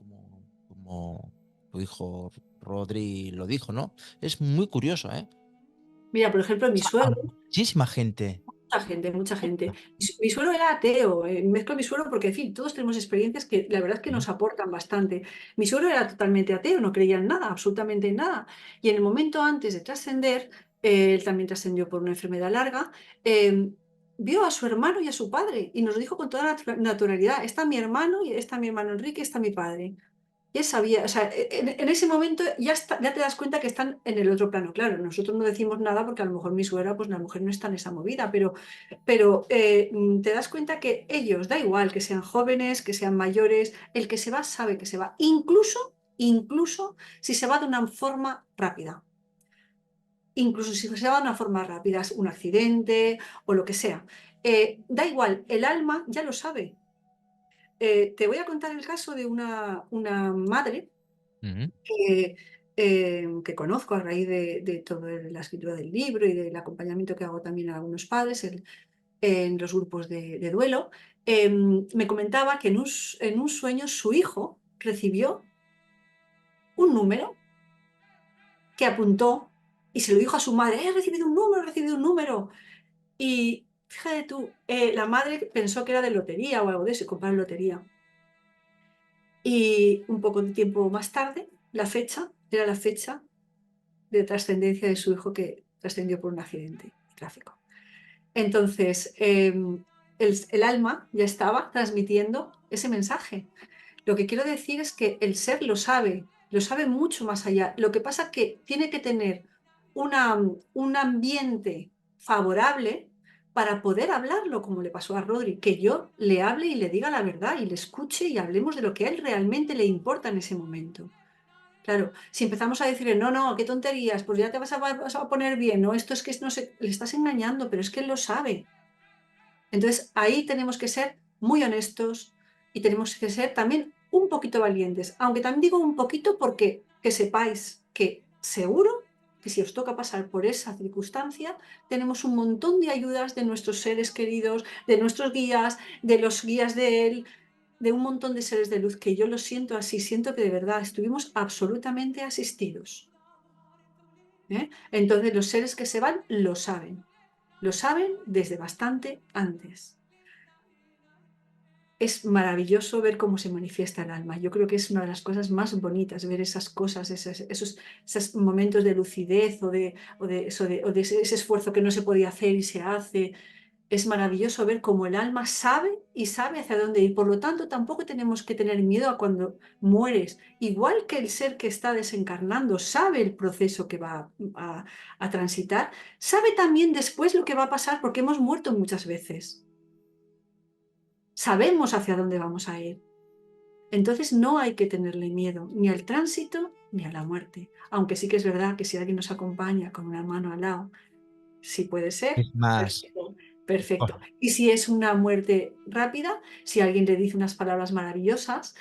tu hijo Rodri lo dijo, ¿no? Es muy curioso, ¿eh? Mira, por ejemplo, mi A suegro, muchísima gente. mucha gente, mucha gente. Mi suegro era ateo, mezclo mi suegro porque, en fin, todos tenemos experiencias que la verdad es que Ujú. nos aportan bastante. Mi suegro era totalmente ateo, no creía en nada, absolutamente en nada. Y en el momento antes de trascender, él también trascendió por una enfermedad larga, vio a su hermano y a su padre y nos lo dijo con toda naturalidad, está mi hermano, y está mi hermano Enrique, está mi padre. Ya sabía, o sea, en ese momento ya, ya te das cuenta que están en el otro plano. Claro, nosotros no decimos nada porque a lo mejor mi suegra, pues la mujer no está en esa movida, pero te das cuenta que ellos, da igual que sean jóvenes, que sean mayores, el que se va sabe que se va, incluso si se va de una forma rápida. Incluso si se va de una forma rápida, es un accidente o lo que sea. Da igual, el alma ya lo sabe. Te voy a contar el caso de una madre Ujú. que conozco a raíz de toda la escritura del libro y del acompañamiento que hago también a algunos padres en los grupos de duelo, me comentaba que en un sueño su hijo recibió un número que apuntó y se lo dijo a su madre, he recibido un número, he recibido un número. Y fíjate tú, la madre pensó que era de lotería o algo de eso, y comprar lotería. Y un poco de tiempo más tarde, la fecha era la fecha de trascendencia de su hijo que trascendió por un accidente de tráfico. Entonces, el alma ya estaba transmitiendo ese mensaje. Lo que quiero decir es que el ser lo sabe mucho más allá. Lo que pasa es que tiene que tener un ambiente favorable para poder hablarlo, como le pasó a Rodri, que yo le hable y le diga la verdad y le escuche y hablemos de lo que a él realmente le importa en ese momento. Claro, si empezamos a decirle, no, no, qué tonterías, pues ya te vas a poner bien, no, esto es que no sé, le estás engañando, pero es que él lo sabe. Entonces ahí tenemos que ser muy honestos y tenemos que ser también un poquito valientes, aunque también digo un poquito porque que sepáis que seguro que si os toca pasar por esa circunstancia, tenemos un montón de ayudas de nuestros seres queridos, de nuestros guías, de los guías de él, de un montón de seres de luz que yo lo siento así, siento que de verdad estuvimos absolutamente asistidos. ¿Eh? Entonces los seres que se van lo saben desde bastante antes. Es maravilloso ver cómo se manifiesta el alma. Yo creo que es una de las cosas más bonitas, ver esas cosas, esos momentos de lucidez o de ese esfuerzo que no se podía hacer y se hace. es maravilloso ver cómo el alma sabe y sabe hacia dónde ir. Por lo tanto, tampoco tenemos que tener miedo a cuando mueres. Igual que el ser que está desencarnando sabe el proceso que va a transitar, sabe también después lo que va a pasar porque hemos muerto muchas veces. Sabemos hacia dónde vamos a ir. Entonces no hay que tenerle miedo ni al tránsito ni a la muerte. Aunque sí que es verdad que si alguien nos acompaña con una mano al lado, si puede ser, Es más, perfecto, oh, perfecto. Y si es una muerte rápida, si alguien le dice unas palabras maravillosas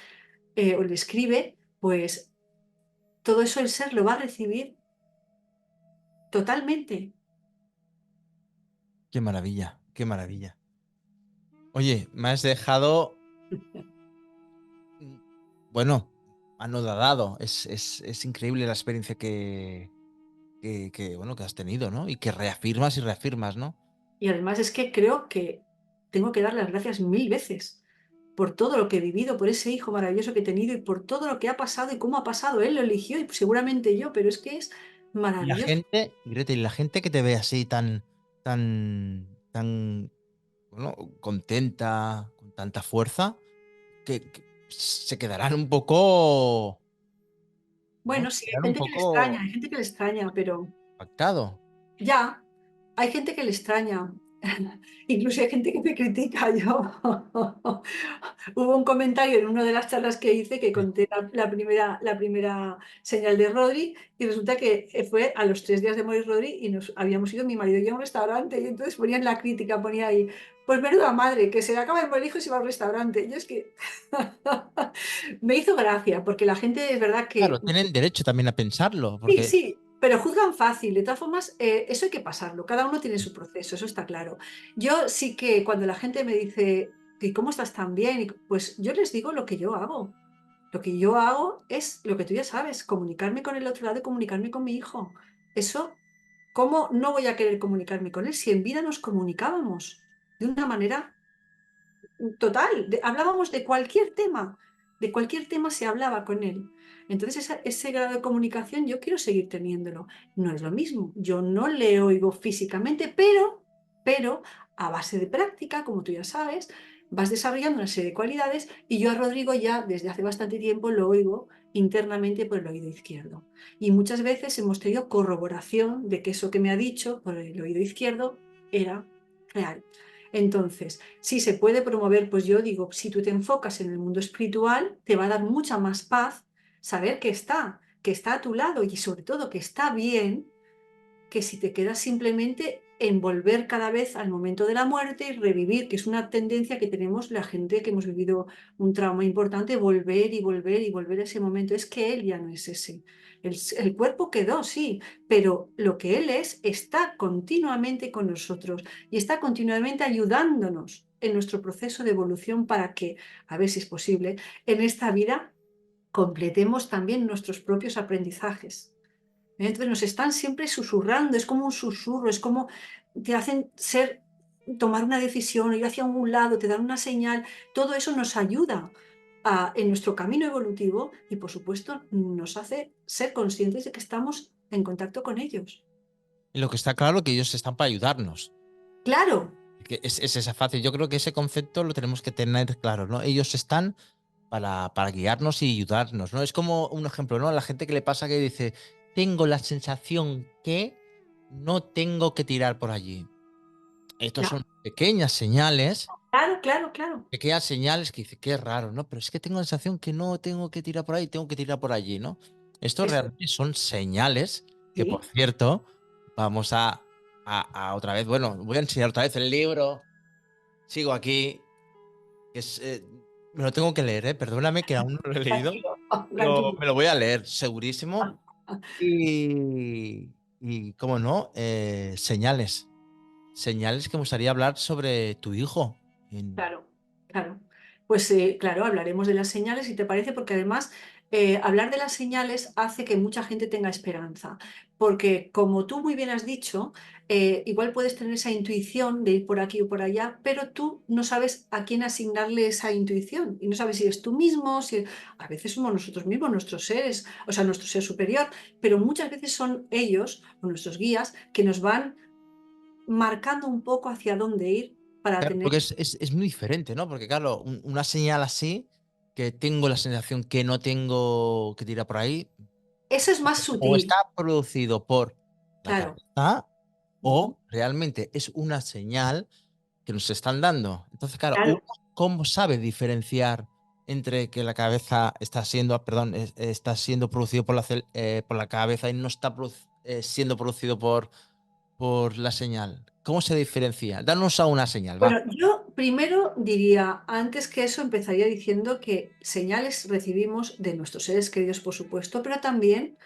o le escribe, pues todo eso el ser lo va a recibir totalmente. qué maravilla, qué maravilla. Oye, me has dejado, mm, bueno, anodadado. Es increíble la experiencia bueno, que has tenido, ¿no? Y que reafirmas y reafirmas, ¿no? Y además es que creo que tengo que dar las gracias mil veces por todo lo que he vivido, por ese hijo maravilloso que he tenido y por todo lo que ha pasado y cómo ha pasado. Él lo eligió y seguramente yo, pero es que es Y la maravilloso. gente, Greta, y la gente que te ve así tan, bueno, contenta, con tanta fuerza, que se quedarán un poco, ¿no? Bueno, Se sí, hay quedarán un gente que le extraña, poco hay gente que le extraña, pero impactado. ya, hay gente que le extraña. Incluso hay gente que me critica. Yo hubo un comentario en una de las charlas que hice que Sí. conté la primera señal de Rodri y resulta que fue a los 3 días de morir Rodri y nos habíamos ido mi marido y yo a un restaurante y entonces ponían la crítica, ponía ahí, pues menuda madre, que se le acaba de morir el hijo y se va a un restaurante. Y yo es que me hizo gracia porque la gente es verdad Claro, que tienen derecho también a pensarlo, sí, porque sí, pero juzgan fácil. De todas formas, eso hay que pasarlo. Cada uno tiene su proceso, eso está claro. Yo sí que cuando la gente me dice, ¿y cómo estás tan bien? Pues yo les digo lo que yo hago. Lo que yo hago es lo que tú ya sabes, comunicarme con el otro lado y comunicarme con mi hijo. Eso, ¿cómo no voy a querer comunicarme con él si en vida nos comunicábamos de una manera total? Hablábamos de cualquier tema se hablaba con él. Entonces ese grado de comunicación yo quiero seguir teniéndolo. No es lo mismo, yo no le oigo físicamente, pero a base de práctica, como tú ya sabes, vas desarrollando una serie de cualidades y yo a Rodrigo ya desde hace bastante tiempo lo oigo internamente por el oído izquierdo. Y muchas veces hemos tenido corroboración de que eso que me ha dicho por el oído izquierdo era real. Entonces, si se puede promover, pues yo digo, si tú te enfocas en el mundo espiritual, te va a dar mucha más paz saber que está a tu lado y sobre todo que está bien, que si te quedas simplemente en volver cada vez al momento de la muerte y revivir, que es una tendencia que tenemos la gente que hemos vivido un trauma importante, volver y volver y volver a ese momento. Es que él ya no es ese. El cuerpo quedó, sí, pero lo que él es está continuamente con nosotros y está continuamente ayudándonos en nuestro proceso de evolución para que, a ver si es posible, en esta vida completemos también nuestros propios aprendizajes. Entonces nos están siempre susurrando, es como un susurro, es como te hacen tomar una decisión, ir hacia un lado, te dan una señal, todo eso nos ayuda en nuestro camino evolutivo y por supuesto nos hace ser conscientes de que estamos en contacto con ellos. lo que está claro que ellos están para ayudarnos. Claro, Que es esa fácil. Yo creo que ese concepto lo tenemos que tener claro, ¿no? Ellos están para guiarnos y ayudarnos, ¿no? Es como un ejemplo, ¿no? A la gente que le pasa que dice, tengo la sensación que no tengo que tirar por allí. Estos ya, son claro, claro, claro. pequeñas señales que dice, qué raro, ¿no? Pero es que tengo la sensación que no tengo que tirar por ahí, tengo que tirar por allí, ¿no? Estos Eso, realmente son señales que, por sí. cierto, vamos a otra vez, bueno, voy a enseñar otra vez el libro, sigo aquí, que es, me lo tengo que leer, ¿eh? Perdóname que aún no lo he leído, Tranquilo, pero tranquilo. me lo voy a leer, segurísimo. Y cómo no, señales que me gustaría hablar sobre tu hijo. Claro, claro. Pues claro, hablaremos de las señales, si te parece, porque además hablar de las señales hace que mucha gente tenga esperanza, porque como tú muy bien has dicho, igual puedes tener esa intuición de ir por aquí o por allá, pero tú no sabes a quién asignarle esa intuición y no sabes si es tú mismo, si a veces somos nosotros mismos, nuestros seres, o sea, nuestro ser superior, pero muchas veces son ellos o nuestros guías que nos van marcando un poco hacia dónde ir para Claro, tener... porque es muy diferente, ¿no? Porque claro, una señal así, que tengo la sensación que no tengo que tirar por ahí, Eso es más o está sutil, producido por la claro. cabeza, Ujú. o realmente es una señal que nos están dando. Entonces, claro, uno, Claro. ¿cómo sabe diferenciar entre que la cabeza está siendo, perdón, está siendo producido por la cabeza y no está siendo producido por la señal? ¿Cómo se diferencia? Danos a una señal, va. Bueno, yo primero diría, antes que eso, empezaría diciendo que señales recibimos de nuestros seres queridos, por supuesto, pero también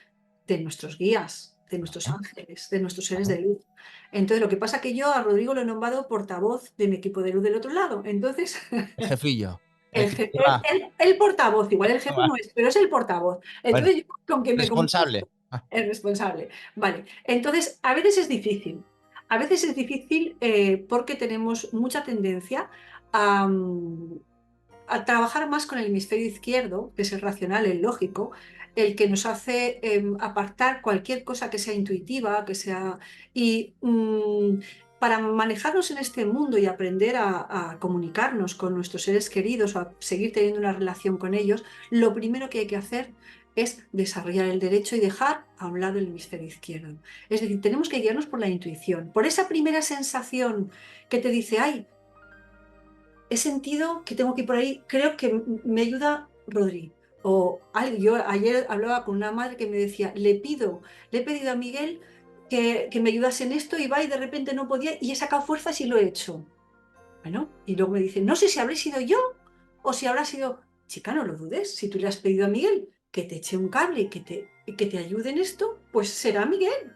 de nuestros guías, de nuestros Vale, ángeles, de nuestros seres vale. de luz. Entonces, lo que pasa es que yo a Rodrigo lo he nombrado portavoz de mi equipo de luz del otro lado. Entonces, El jefillo, el el, que je- va, el portavoz, igual el jefe va. no es, pero es el portavoz. Bueno, Entonces, yo con quien me comunico, responsable. Ah, el responsable. Vale, entonces a veces es difícil. A veces es difícil porque tenemos mucha tendencia a, a trabajar más con el hemisferio izquierdo, que es el racional, el lógico, el que nos hace apartar cualquier cosa que sea intuitiva, que sea... Y para manejarnos en este mundo y aprender a comunicarnos con nuestros seres queridos o a seguir teniendo una relación con ellos, lo primero que hay que hacer es desarrollar el derecho y dejar a un lado el hemisferio izquierdo. Es decir, tenemos que guiarnos por la intuición, por esa primera sensación que te dice, ay, he sentido que tengo que ir por ahí, creo que me ayuda Rodri. O yo ayer hablaba con una madre que me decía, le he pedido a Miguel que me ayudase en esto y va y de repente no podía y he sacado fuerzas y lo he hecho. Bueno, y luego me dice, no sé si habré sido yo o si habrá sido, chica, no lo dudes, si tú le has pedido a Miguel que te eche un cable y que te ayude en esto, pues será Miguel.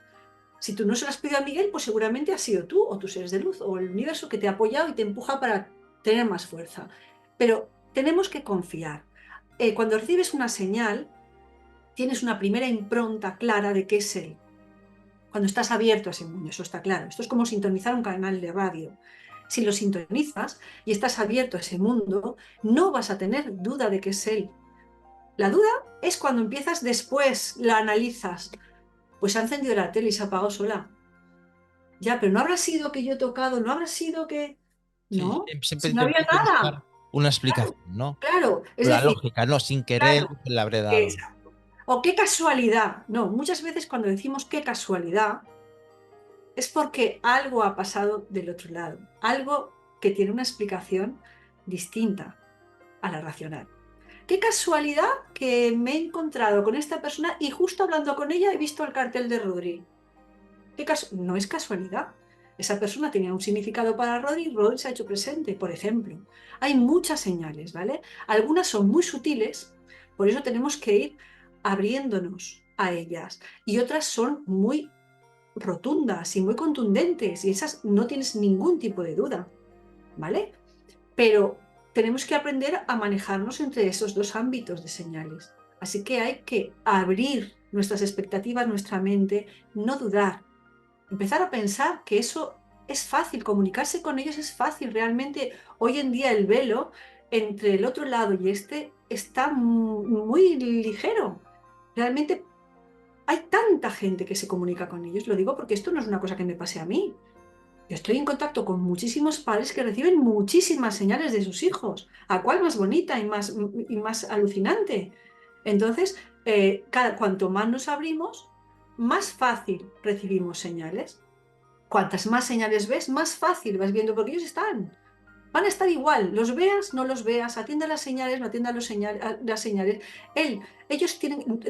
Si tú no se lo has pedido a Miguel, pues seguramente has sido tú o tus seres de luz o el universo que te ha apoyado y te empuja para tener más fuerza. Pero tenemos que confiar. Cuando recibes una señal, tienes una primera impronta clara de qué es él. Cuando estás abierto a ese mundo, eso está claro. Esto es como sintonizar un canal de radio. Si lo sintonizas y estás abierto a ese mundo, no vas a tener duda de que es él. La duda es cuando empiezas después, la analizas. Pues se ha encendido la tele y se ha apagado sola. Ya, pero no habrá sido que yo he tocado, no habrá sido que... sí, No, siempre si no había intento buscar nada. una Claro, explicación, ¿no? claro. Es La decir, lógica, no, sin querer, claro, le habré dado. exacto. O qué casualidad. No, muchas veces cuando decimos qué casualidad es porque algo ha pasado del otro lado, algo que tiene una explicación distinta a la racional. Qué casualidad que me he encontrado con esta persona y justo hablando con ella he visto el cartel de Rodri. No es casualidad. Esa persona tenía un significado para Rodri y Rodri se ha hecho presente, por ejemplo. Hay muchas señales, ¿vale? Algunas son muy sutiles, por eso tenemos que ir abriéndonos a ellas. Y otras son muy rotundas y muy contundentes, y esas no tienes ningún tipo de duda, ¿vale? Pero tenemos que aprender a manejarnos entre esos dos ámbitos de señales. Así que hay que abrir nuestras expectativas, nuestra mente, no dudar, empezar a pensar que eso es fácil, comunicarse con ellos es fácil. Realmente hoy en día el velo entre el otro lado y este está muy ligero. Realmente hay tanta gente que se comunica con ellos. Lo digo porque esto no es una cosa que me pase a mí. Yo estoy en contacto con muchísimos padres que reciben muchísimas señales de sus hijos. ¿A cuál más bonita y más alucinante? Entonces, cuanto más nos abrimos, más fácil recibimos señales. Cuantas más señales ves, más fácil vas viendo, porque ellos están. Van a estar igual, los veas, no los veas, atienda las señales, no atienda las señales. Ellos tienen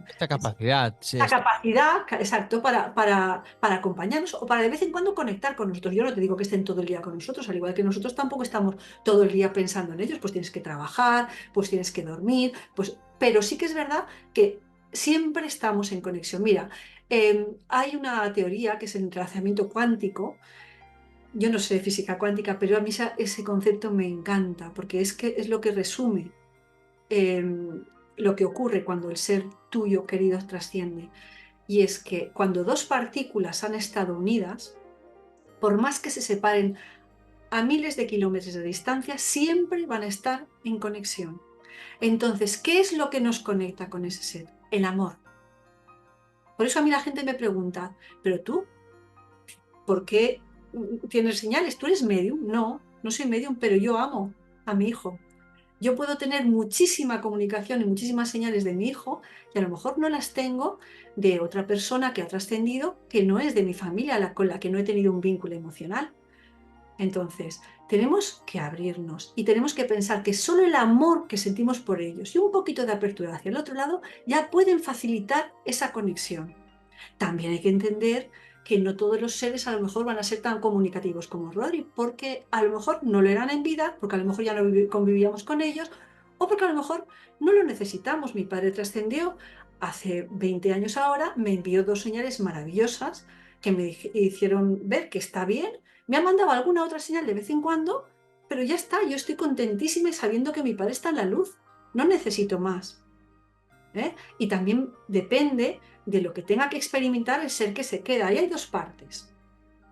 Esta capacidad, sí, la capacidad, exacto, para acompañarnos o para de vez en cuando conectar con nosotros. Yo no te digo que estén todo el día con nosotros, al igual que nosotros tampoco estamos todo el día pensando en ellos, pues tienes que trabajar, pues tienes que dormir, pues, pero sí que es verdad que siempre estamos en conexión. Mira, hay una teoría que es el entrelazamiento cuántico. Yo no sé de física cuántica, pero a mí ese concepto me encanta porque es que es lo que resume lo que ocurre cuando el ser tuyo querido trasciende. Y es que cuando dos partículas han estado unidas, por más que se separen a miles de kilómetros de distancia, siempre van a estar en conexión. Entonces, ¿qué es lo que nos conecta con ese ser? El amor. Por eso a mí la gente me pregunta, pero tú, ¿por qué tienes señales, tú eres medium. No, no soy medium, pero yo amo a mi hijo. Yo puedo tener muchísima comunicación y muchísimas señales de mi hijo y a lo mejor no las tengo de otra persona que ha trascendido, que no es de mi familia, con la que no he tenido un vínculo emocional. Entonces, tenemos que abrirnos y tenemos que pensar que solo el amor que sentimos por ellos y un poquito de apertura hacia el otro lado ya pueden facilitar esa conexión. También hay que entender que no todos los seres a lo mejor van a ser tan comunicativos como Rodri, porque a lo mejor no lo eran en vida, porque a lo mejor ya no convivíamos con ellos, o porque a lo mejor no lo necesitamos. Mi padre trascendió hace 20 años ahora, me envió 2 señales maravillosas que me hicieron ver que está bien. Me ha mandado alguna otra señal de vez en cuando, pero ya está, yo estoy contentísima y sabiendo que mi padre está en la luz. No necesito más. Y también depende de lo que tenga que experimentar el ser que se queda. Ahí hay dos partes.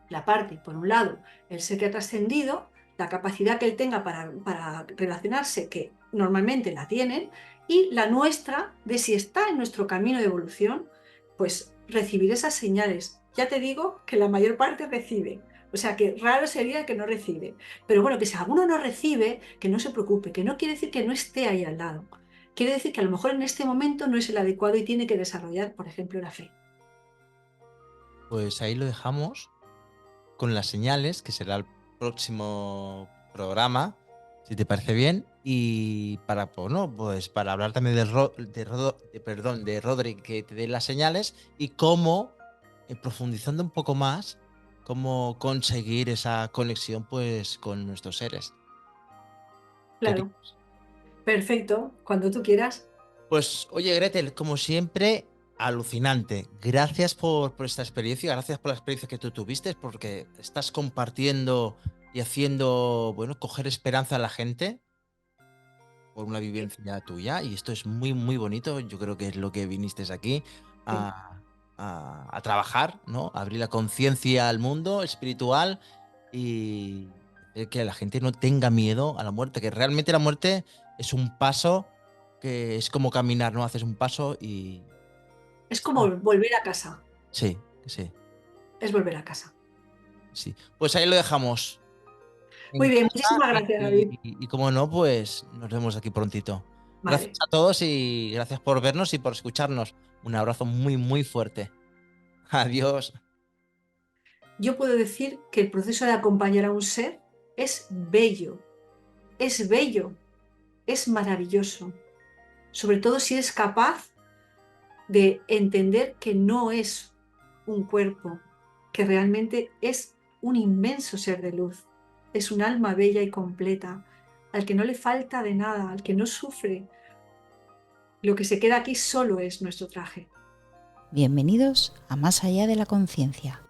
La parte, por un lado, el ser que ha trascendido, la capacidad que él tenga para relacionarse, que normalmente la tienen, y la nuestra, de si está en nuestro camino de evolución, pues recibir esas señales. Ya te digo que la mayor parte recibe. O sea que raro sería el que no recibe. Pero bueno, que si alguno no recibe, que no se preocupe, que no quiere decir que no esté ahí al lado. Quiere decir que a lo mejor en este momento no es el adecuado y tiene que desarrollar, por ejemplo, la fe. Pues ahí lo dejamos con las señales, que será el próximo programa, si te parece bien. Y para, bueno, pues para hablar también de Rodri, que te dé las señales y cómo, profundizando un poco más, cómo conseguir esa conexión pues con nuestros seres. ¿Qué Claro, opinas? perfecto, cuando tú quieras. Pues oye, Gretel, como siempre, alucinante. Gracias por esta experiencia, gracias por la experiencia que tú tuviste, porque estás compartiendo y haciendo, bueno, coger esperanza a la gente por una Sí, vivencia tuya. Y esto es muy, muy bonito. Yo creo que es lo que viniste aquí sí. a trabajar, ¿no? A abrir la conciencia al mundo espiritual y hacer que la gente no tenga miedo a la muerte, que realmente la muerte es un paso que es como caminar, ¿no? Haces un paso y... Es como volver a casa, Sí, sí, es volver a casa. sí. Pues ahí lo dejamos Muy en bien, casa muchísimas gracias, David. y como no, pues nos vemos aquí prontito. Gracias Vale. a todos y gracias por vernos y por escucharnos. Un abrazo muy, muy fuerte. Adiós. Yo puedo decir que el proceso de acompañar a un ser es bello, es maravilloso. Sobre todo si eres capaz de entender que no es un cuerpo, que realmente es un inmenso ser de luz. Es un alma bella y completa, al que no le falta de nada, al que no sufre. Lo que se queda aquí solo es nuestro traje. Bienvenidos a Más allá de la conciencia.